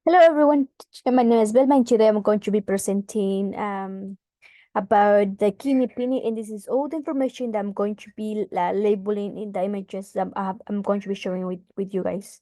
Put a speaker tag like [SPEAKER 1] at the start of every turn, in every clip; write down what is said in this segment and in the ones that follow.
[SPEAKER 1] Hello everyone, my name is Belma and today I'm going to be presenting about the kidney pini, and this is all the information that I'm going to be labeling in the images that I'm going to be showing with you guys.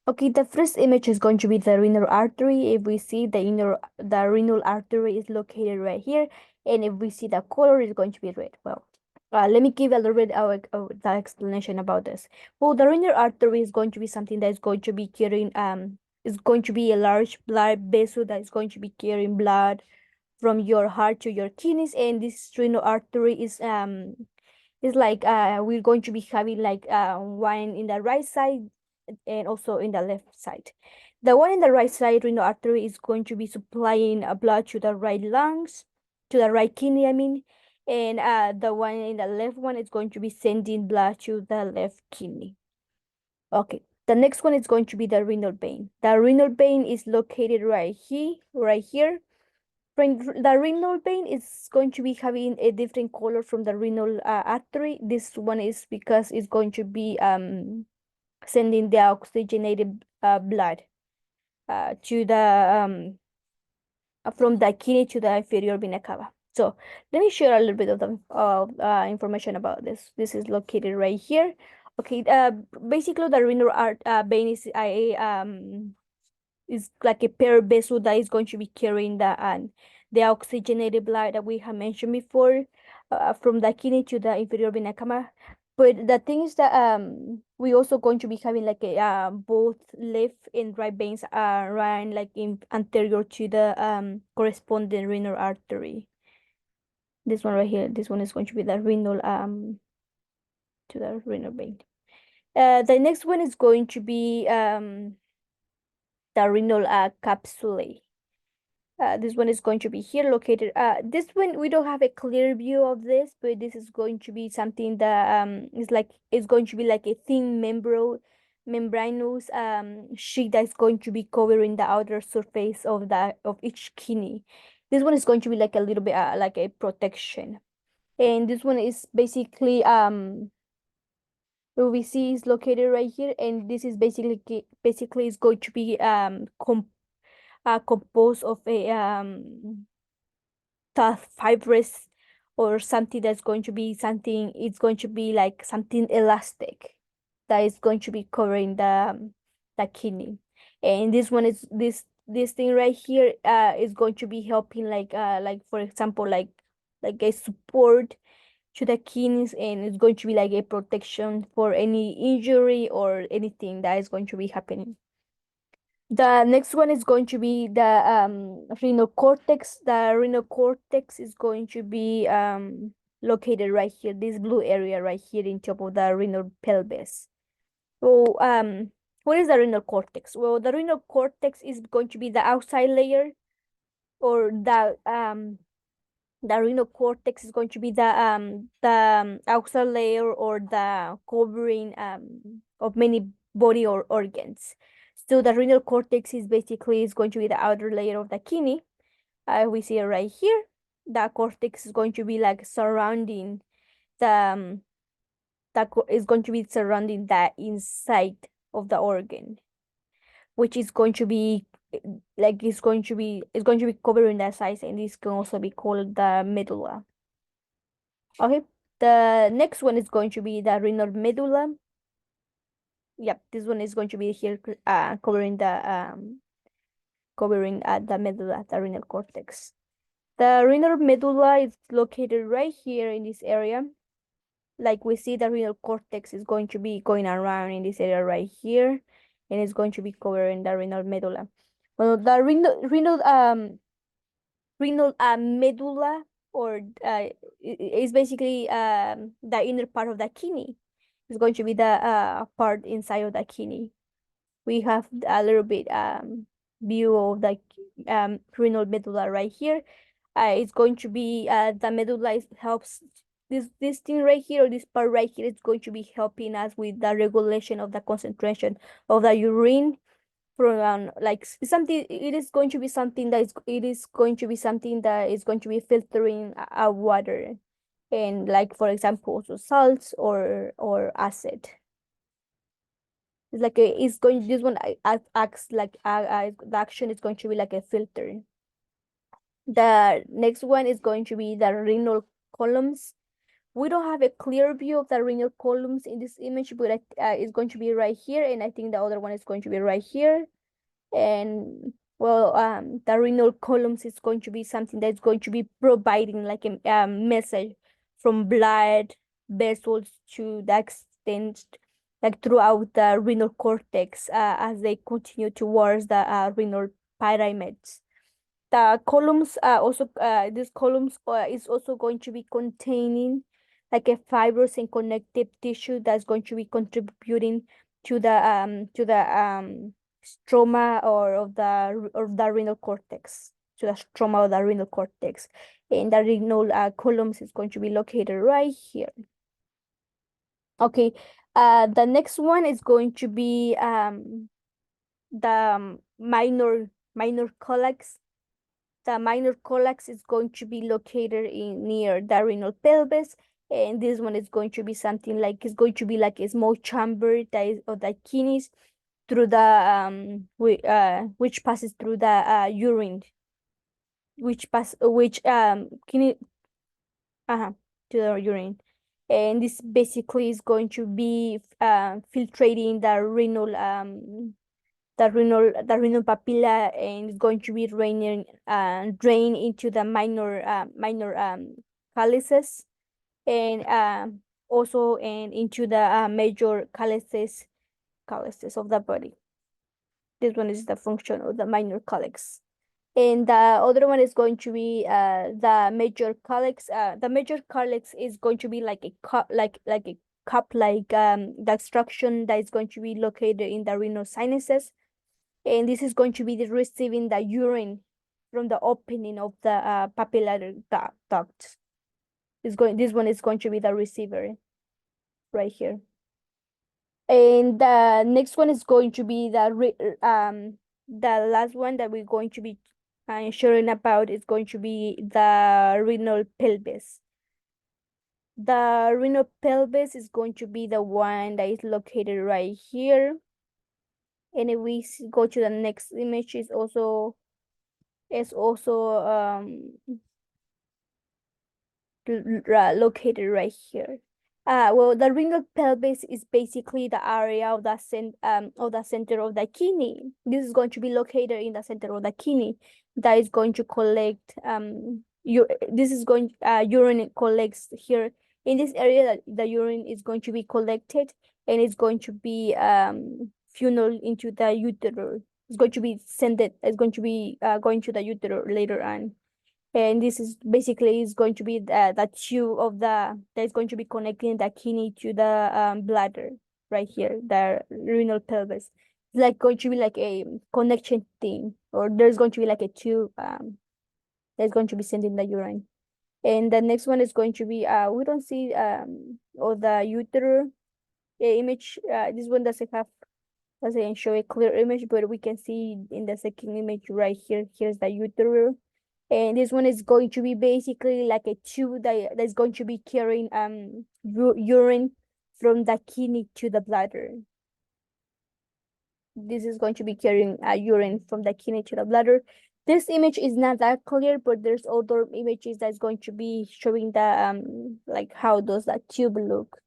[SPEAKER 1] Okay, the first image is going to be the renal artery. If we see the renal artery is located right here, and if we see the color is going to be red. Well, let me give a little bit of the explanation about this. Well, the renal artery is going to be something that is going to be carrying is going to be a large blood vessel that is going to be carrying blood from your heart to your kidneys, and this renal artery is like we're going to be having like one in the right side and also in the left side. The one in the right side, renal artery, is going to be supplying blood to the right lungs, to the right kidney, I mean, and the one in the left one is going to be sending blood to the left kidney. Okay, the next one is going to be the renal vein. The renal vein is located right here. The renal vein is going to be having a different color from the renal artery. This one is because it's going to be sending the oxygenated blood to the from the kidney to the inferior vena cava. So let me share a little bit of the information about this. This is located right here. Okay, basically the renal vein is like a pair vessel that is going to be carrying the oxygenated blood that we have mentioned before from the kidney to the inferior vena cava. But the thing is that we also going to be having like a both left and right veins run like in anterior to the corresponding renal artery. This one right here, this one is going to be the renal to the renal vein. The next one is going to be the renal capsule. This one is going to be here located. This one we don't have a clear view of this, but this is going to be something that is going to be like a thin membranous sheet that's going to be covering the outer surface of each kidney. This one is going to be like a little bit like a protection, and this one is basically what we see is located right here, and this is basically is going to be composed of a tough fibrous or something that's going to be something, it's going to be like something elastic that is going to be covering the kidney. And this one is this thing right here is going to be helping like for example like a support to the kidneys, and it's going to be like a protection for any injury or anything that is going to be happening. The next one is going to be the renal cortex. The renal cortex is going to be located right here, this blue area right here in top of the renal pelvis. So what is the renal cortex? Well, the renal cortex is going to be the outside layer, or the renal cortex is going to be the outside layer or the covering of many body or organs. So the renal cortex is basically is going to be the outer layer of the kidney. We see it right here. The cortex is going to be like surrounding the is going to be surrounding the inside of the organ, which is going to be like it's going to be covering the size, and this can also be called the medulla. Okay, the next one is going to be the renal medulla. Yep, this one is going to be here covering the medulla, the renal cortex. The renal medulla is located right here in this area. Like we see, the renal cortex is going to be going around in this area right here, and it's going to be covering the renal medulla. Well, the renal medulla, or is basically the inner part of the kidney. It's going to be the part inside of the kidney. We have a little bit view of the renal medulla right here. It's going to be the medulla helps this thing right here, or this part right here, is going to be helping us with the regulation of the concentration of the urine from like something. It is going to be something that is going to be something that is going to be filtering out water, and like for example also salts or acid. It's like it's going, this one acts like the action is going to be like a filter. The next one is going to be the renal columns. We don't have a clear view of the renal columns in this image, but it's going to be right here, and I think the other one is going to be right here. And well, the renal columns is going to be something that's going to be providing like a message from blood vessels to the extent, like throughout the renal cortex, as they continue towards the renal pyramids. The columns also these columns is also going to be containing like a fibrous and connective tissue that's going to be contributing to the stroma or of the renal cortex, to the stroma of the renal cortex. And the renal columns is going to be located right here. Okay, the next one is going to be the minor collax. The minor collax is going to be located in near the renal pelvis, and this one is going to be something like, it's going to be like a small chamber that is of the kidneys through the which passes through the urine, which kidney to the urine. And this basically is going to be filtrating the renal papilla, and it's going to be drain into the minor calyces, and also and into the major calyces of the body. This one is the function of the minor calyx. And the other one is going to be the major calyx. The major calyx is going to be like a cup, like a cup, like the structure that is going to be located in the renal sinuses, and this is going to be receiving the urine from the opening of the papillary duct. This one is going to be the receiver right here. And the next one is going to be the last one that we're going to be sharing about is going to be the renal pelvis. The renal pelvis is going to be the one that is located right here. And if we go to the next image, is also located right here. Well, the renal pelvis is basically the area of the center of the kidney. This is going to be located in the center of the kidney. That is going to collect urine collects here in this area. That the urine is going to be collected, and it's going to be funneled into the uterus. It's going to be sent. It's going to be going to the uterus later on. And this is basically is going to be the tube of the that is going to be connecting the kidney to the bladder right here, the renal pelvis. It's like going to be like a connection thing, or there's going to be like a tube that's going to be sending the urine. And the next one is going to be we don't see or the uterus image. This one doesn't show a clear image, but we can see in the second image right here. Here's the uterus. And this one is going to be basically like a tube that's going to be carrying urine from the kidney to the bladder. This is going to be carrying urine from the kidney to the bladder. This image is not that clear, but there's other images that's going to be showing the like how does that tube look.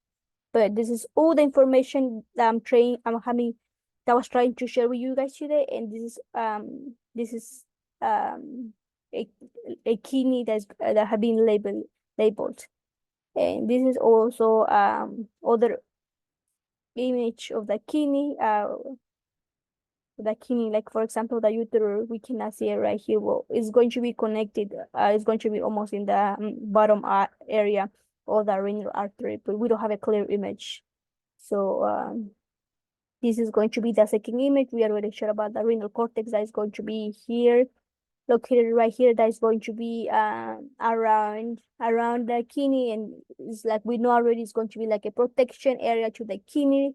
[SPEAKER 1] But this is all the information that I was trying to share with you guys today. And this is a, a kidney that have been labeled. And this is also other image of the kidney, like for example the uterus. We cannot see it right here. Well, it's going to be connected. It's going to be almost in the bottom area of the renal artery, but we don't have a clear image. So this is going to be the second image. We are already sure about the renal cortex that is going to be here, located right here. That is going to be around the kidney, and it's like we know already it's going to be like a protection area to the kidney,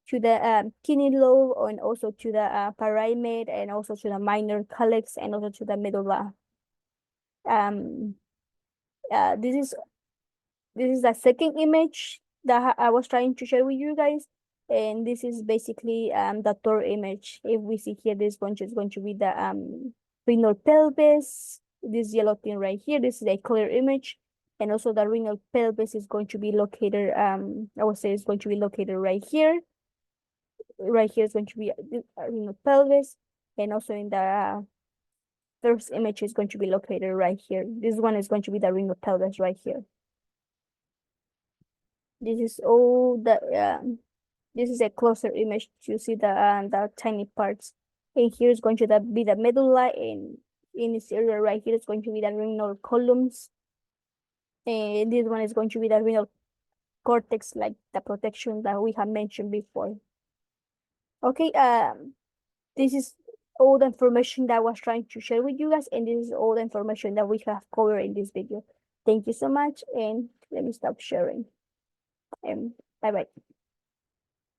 [SPEAKER 1] to the kidney lobe, and also to the pyramid, and also to the minor calyx, and also to the medulla. Um, this is the second image that I was trying to share with you guys. And this is basically the third image. If we see here, this bunch is going to be the renal pelvis. This yellow thing right here, this is a clear image. And also the renal pelvis is going to be located, I would say it's going to be located right here. Right here is going to be renal pelvis. And also in the first image is going to be located right here. This one is going to be the renal pelvis right here. This is all the this is a closer image to see the tiny parts. And here is going to be the medulla, and in this area right here is going to be the renal columns. And this one is going to be the renal cortex, like the protection that we have mentioned before. Okay, this is all the information that I was trying to share with you guys, and this is all the information that we have covered in this video. Thank you so much, and let me stop sharing. And bye bye.